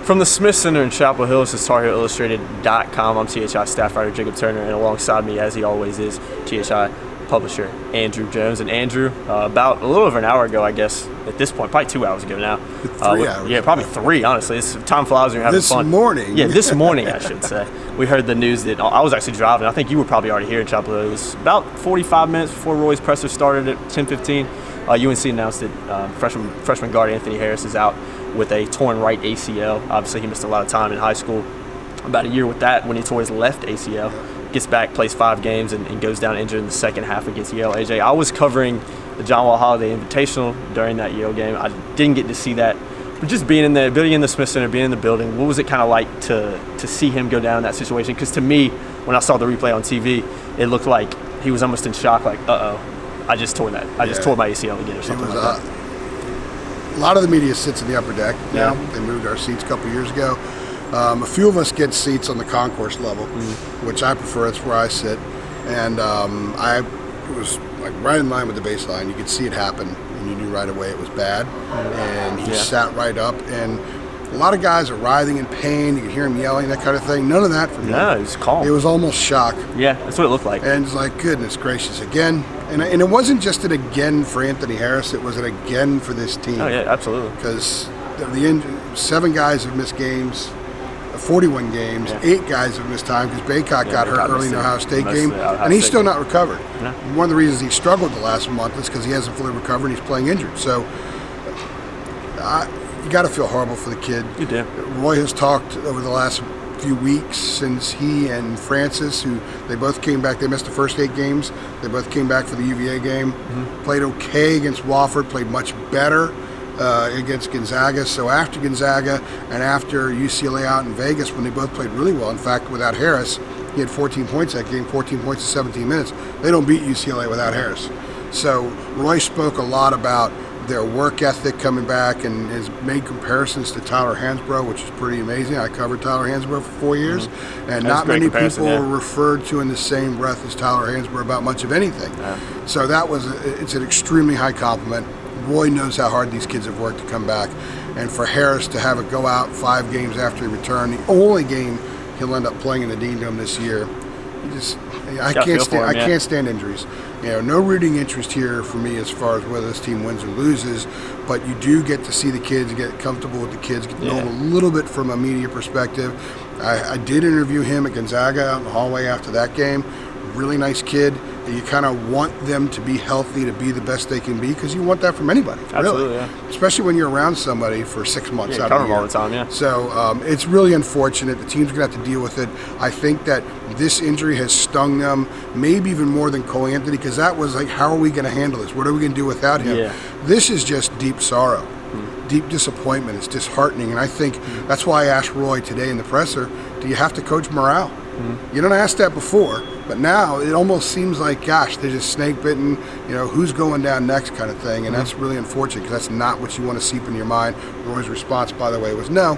From the Smith Center in Chapel Hill, this is TarHeelIllustrated.com. I'm THI staff writer Jacob Turner, and alongside me, as he always is, THI publisher Andrew Jones. And Andrew, about a little over an hour ago, I guess, at this point, probably 2 hours ago now. 3 hours. Yeah, probably 3, honestly. Time flies when you're having fun. This morning. Yeah, this morning, I should say. We heard the news that I was actually driving. I think you were probably already here in Chapel Hill. It was about 45 minutes before Roy's presser started at 10:15. UNC announced that freshman guard Anthony Harris is out with a torn right ACL. Obviously, he missed a lot of time in high school. About a year with that when he tore his left ACL. Gets back, plays 5 games, and goes down injured in the second half against Yale. AJ, I was covering the John Wall Holiday Invitational during that Yale game. I didn't get to see that. But just being in the Smith Center, being in the building, what was it kind of like to see him go down in that situation? Because to me, when I saw the replay on TV, it looked like he was almost in shock, like, I just tore that. I just tore my ACL again or something like that. A lot of the media sits in the upper deck now. They moved our seats a couple years ago. A few of us get seats on the concourse level, which I prefer. That's where I sit. And it was like right in line with the baseline. You could see it happen, and you knew right away it was bad. And he sat right up. And a lot of guys are writhing in pain. You could hear him yelling, that kind of thing. None of that for me. No, he was calm. It was almost shock. Yeah, that's what it looked like. And it's like, goodness gracious, again. And it wasn't just an again for Anthony Harris. It was an again for this team. Oh, yeah, absolutely. Because 7 guys have missed games, 41 games. 8 guys have missed time because Baycott got hurt early in the Ohio State game, and he's still not recovered. Yeah. One of the reasons he struggled the last month is because he hasn't fully recovered and he's playing injured. So you got to feel horrible for the kid. You do. Roy has talked over the last few weeks since he and Francis, who they both came back. They missed the first 8 games. They both came back for the UVA game. Played okay against Wofford. Played much better against Gonzaga. So after Gonzaga and after UCLA out in Vegas, when they both played really well, in fact, without Harris, he had 14 points that game, 14 points in 17 minutes. They don't beat UCLA without Harris. So Roy spoke a lot about their work ethic coming back and has made comparisons to Tyler Hansbrough, which is pretty amazing. I covered Tyler Hansbrough for 4 years, and not many people were referred to in the same breath as Tyler Hansbrough about much of anything. So it's an extremely high compliment. Roy knows how hard these kids have worked to come back, and for Harris to have it go out 5 games after he returned, the only game he'll end up playing in the Dean Dome this year, I can't stand injuries. No rooting interest here for me as far as whether this team wins or loses, but you do get to see the kids, get comfortable with the kids, get to know them a little bit from a media perspective. I did interview him at Gonzaga out in the hallway after that game. Really nice kid. You kind of want them to be healthy, to be the best they can be, because you want that from anybody, Absolutely, really. Especially when you're around somebody for 6 months out of the year. All the time, So it's really unfortunate. The team's going to have to deal with it. I think that this injury has stung them, maybe even more than Cole Anthony, because that was like, how are we going to handle this? What are we going to do without him? This is just deep sorrow, deep disappointment. It's disheartening, and I think that's why I asked Roy today in the presser, do you have to coach morale? You don't ask that before, but now it almost seems like, gosh, they're just snake bitten, who's going down next kind of thing, and that's really unfortunate because that's not what you want to seep in your mind. Roy's response, by the way, was no.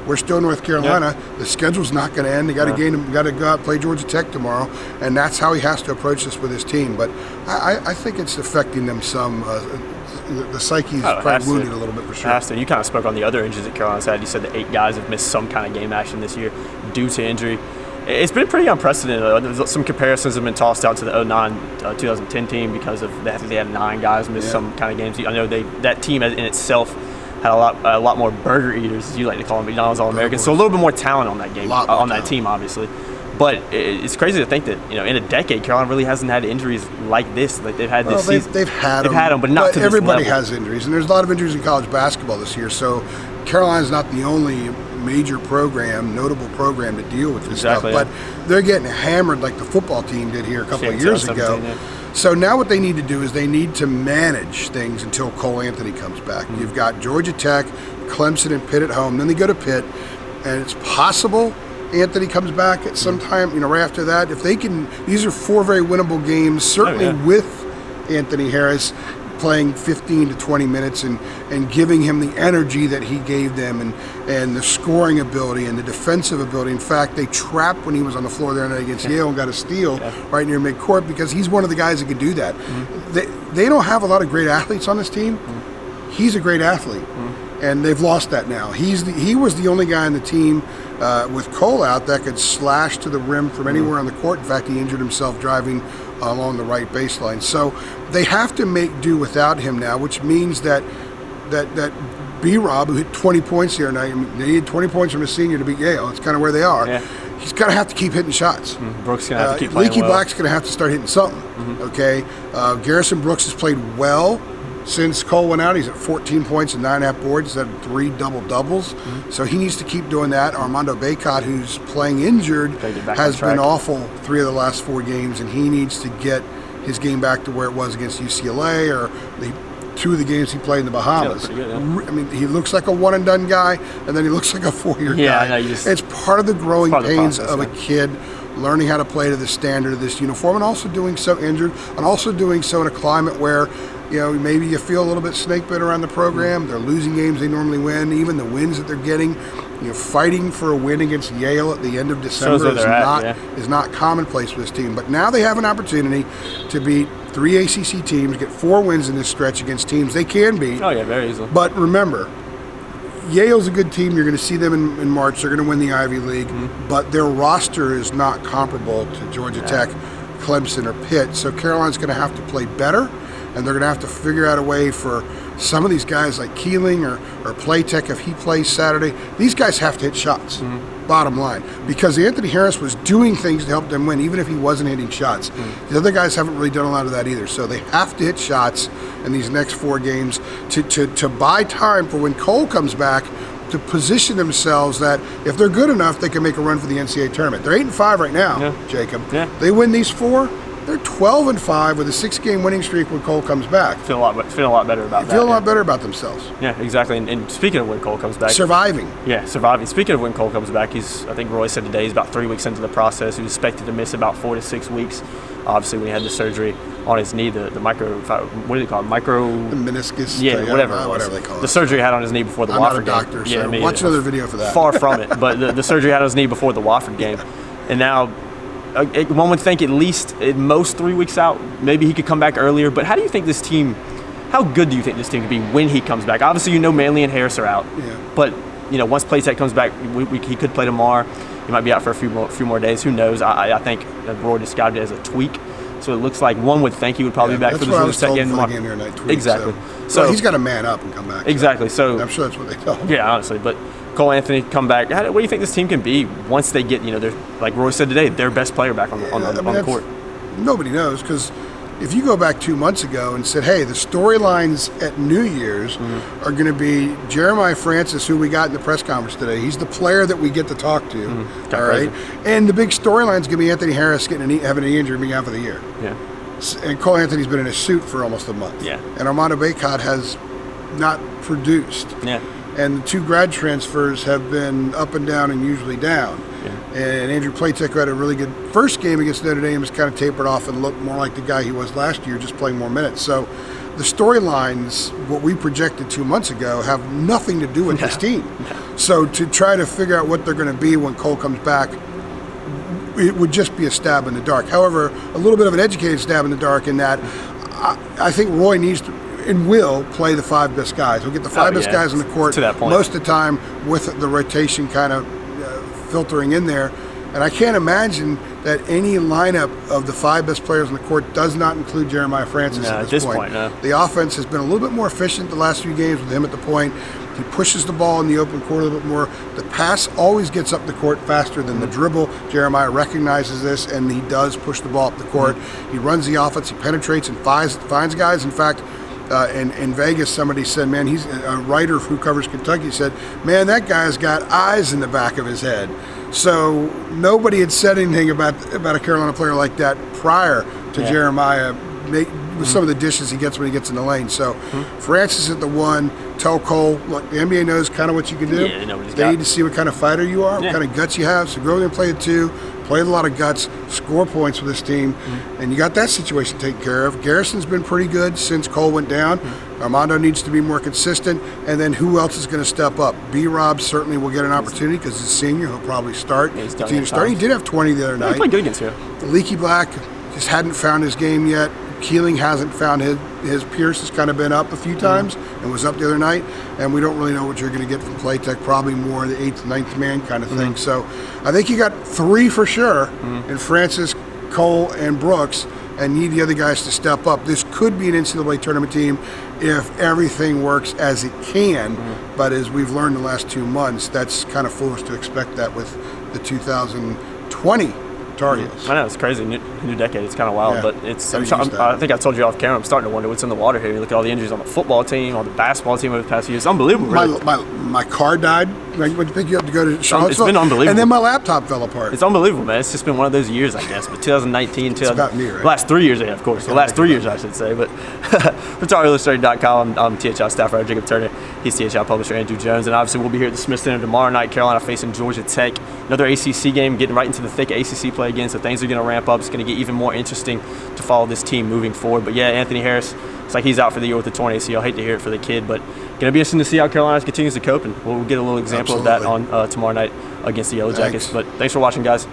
We're still North Carolina. The schedule's not going to end. They got to go out and play Georgia Tech tomorrow, and that's how he has to approach this with his team. But I think it's affecting them some. The psyche's probably wounded a little bit for sure. Has to. You kind of spoke on the other injuries that Carolina's had. You said that 8 guys have missed some kind of game action this year due to injury. It's been pretty unprecedented. Some comparisons have been tossed out to the 2010 team because of they had 9 guys miss some kind of games. I know that team in itself had a lot more burger eaters, as you like to call them, McDonald's All-Americans. So a little bit more talent on that game, on that team, obviously. But it's crazy to think that in a decade, Carolina really hasn't had injuries like this. Like they've had this season. They've had them, but not to this everybody level. has injuries, and there's a lot of injuries in college basketball this year. So Carolina's not the only major program, notable program to deal with this stuff. But they're getting hammered like the football team did here a couple of years ago. So now what they need to do is they need to manage things until Cole Anthony comes back. You've got Georgia Tech, Clemson, and Pitt at home. Then they go to Pitt, and it's possible Anthony comes back at some time, right after that. If they can, these are 4 very winnable games, certainly with Anthony Harris playing 15 to 20 minutes and giving him the energy that he gave them and the scoring ability and the defensive ability. In fact, they trapped when he was on the floor there against Yale and got a steal right near midcourt because he's one of the guys that can do that. They don't have a lot of great athletes on this team. He's a great athlete. and they've lost that now. He was the only guy on the team with Cole out that could slash to the rim from anywhere on the court. In fact, he injured himself driving along the right baseline. So they have to make do without him now, which means that B-Rob, who hit 20 points the other night, they need 20 points from a senior to beat Yale. It's kind of where they are. Yeah. He's going to have to keep hitting shots. Brooks going to have to keep playing Leaky well. Black's going to have to start hitting something. Okay, Garrison Brooks has played well since Cole went out. He's at 14 points and 9.5 boards. He's had 3 double-doubles. So he needs to keep doing that. Armando Bacot, who's playing injured, has been awful 3 of the last 4 games, and he needs to get his game back to where it was against UCLA or 2 of the games he played in the Bahamas. Yeah, pretty good, yeah. I mean, he looks like a one-and-done guy, and then he looks like a 4-year guy. Yeah, I know, it's part of the growing pains of a yeah. kid learning how to play to the standard of this uniform, and also doing so injured, and also doing so in a climate where, maybe you feel a little bit snake bit around the program. They're losing games they normally win. Even the wins that they're getting, fighting for a win against Yale at the end of December is not commonplace for this team. But now they have an opportunity to beat 3 ACC teams, get 4 wins in this stretch against teams they can beat. Oh, yeah, very easily. But remember, Yale's a good team. You're going to see them in March. They're going to win the Ivy League. But their roster is not comparable to Georgia Tech, Clemson, or Pitt. So Carolina's going to have to play better, and they're going to have to figure out a way for some of these guys like Keeling or Playtech, if he plays Saturday. These guys have to hit shots, bottom line, because Anthony Harris was doing things to help them win, even if he wasn't hitting shots. The other guys haven't really done a lot of that either. So they have to hit shots in these next 4 games to buy time for when Cole comes back, to position themselves that if they're good enough, they can make a run for the NCAA tournament. They're 8-5 right now, Jacob. Yeah. They win these 4, they're 12-5 with a 6-game winning streak when Cole comes back. Feel a lot better about that. Feel a lot better about themselves. Yeah, exactly. And speaking of when Cole comes back, surviving. Yeah, surviving. Speaking of when Cole comes back, I think Roy said today he's about 3 weeks into the process. He was expected to miss about 4 to 6 weeks. Obviously, when he had the surgery on his knee, the micro, what do they call it? The meniscus. Yeah, whatever they call it. The surgery he had on his knee before the Wofford game. I'm not a doctor, so watch another video for that. Far from it, but the surgery he had on his knee before the Wofford game, and now one would think at most 3 weeks out, maybe he could come back earlier. But how good do you think this team could be when he comes back? Obviously, Manley and Harris are out, but once Playtech comes back, he could play tomorrow. He might be out for a few more days. Who knows? I think Roy described it as a tweak. So it looks like one would think he would probably be back for the second game tomorrow. Exactly. So he's got to man up and come back. Exactly. So I'm sure that's what they tell him. Yeah, honestly. But Cole Anthony come back. What do you think this team can be once they get, like Roy said today, their best player back on the court? Nobody knows, because if you go back 2 months ago and said, hey, the storylines at New Year's are going to be Jeremiah Francis, who we got in the press conference today. He's the player that we get to talk to, all right? And the big storyline is going to be Anthony Harris having an knee injury and being out for the year. Yeah. And Cole Anthony's been in a suit for almost a month. Yeah. And Armando Bacot has not produced. Yeah. And the 2 grad transfers have been up and down and usually down. Yeah. And Andrew Playtech, who had a really good first game against Notre Dame, has kind of tapered off and looked more like the guy he was last year, just playing more minutes. So the storylines, what we projected 2 months ago, have nothing to do with this team. No. So to try to figure out what they're going to be when Cole comes back, it would just be a stab in the dark. However, a little bit of an educated stab in the dark in that I think Roy needs to and will play the 5 best guys. We'll get the 5 best guys on the court most of the time, with the rotation kind of filtering in there. And I can't imagine that any lineup of the 5 best players on the court does not include Jeremiah Francis at this point. No. The offense has been a little bit more efficient the last few games with him at the point. He pushes the ball in the open court a little bit more. The pass always gets up the court faster than the dribble. Jeremiah recognizes this, and he does push the ball up the court. He runs the offense. He penetrates and finds guys. In fact, in Vegas, somebody said, man, he's a writer who covers Kentucky, said, man, that guy's got eyes in the back of his head. So nobody had said anything about a Carolina player like that prior to Jeremiah with some of the dishes he gets when he gets in the lane. So Francis at the 1, tell Cole, look, the NBA knows kind of what you can do. Yeah, they need to see what kind of fighter you are, what kind of guts you have. So go in there and play the 2, play with a lot of guts, score points with this team, and you got that situation taken care of. Garrison's been pretty good since Cole went down. Armando needs to be more consistent, and then who else is going to step up? B-Rob certainly will get an opportunity because he's a senior. He'll probably start. He's He did have 20 the other night. He played good against you. Leaky Black just hadn't found his game yet. Keeling hasn't found his. Pierce has kind of been up a few times, and was up the other night. And we don't really know what you're going to get from Playtech. Probably more the 8th, 9th man kind of thing. So I think you got 3 for sure in Francis, Cole, and Brooks, and need the other guys to step up. This could be an NCAA tournament team if everything works as it can. But as we've learned the last 2 months, that's kind of foolish to expect that with the 2020 targets. I know, it's crazy. New decade. It's kind of wild, Yeah. but I think I told you off camera, I'm starting to wonder what's in the water here. You look at all the injuries on the football team, on the basketball team over the past few years. It's unbelievable, really. My car died. I went to pick you up to go to Charlottesville. It's been unbelievable. And then my laptop fell apart. It's unbelievable, man. It's just been one of those years, I guess. But 2019, about me, right? The last 3 years, yeah, of course. The last 3 years, I should say. But for TarIllustrated.com, I'm THI staff writer Jacob Turner. He's THI publisher Andrew Jones. And obviously, we'll be here at the Smith Center tomorrow night. Carolina facing Georgia Tech. Another ACC game, getting right into the thick of ACC play again. So things are going to ramp up. It's going to get even more interesting to follow this team moving forward. But yeah, Anthony Harris, it's like he's out for the year with the torn ACL. I hate to hear it for the kid, but going to be interesting to see how Carolina continues to cope, and we'll get a little example of that on tomorrow night against the Yellow Jackets. But thanks for watching, guys.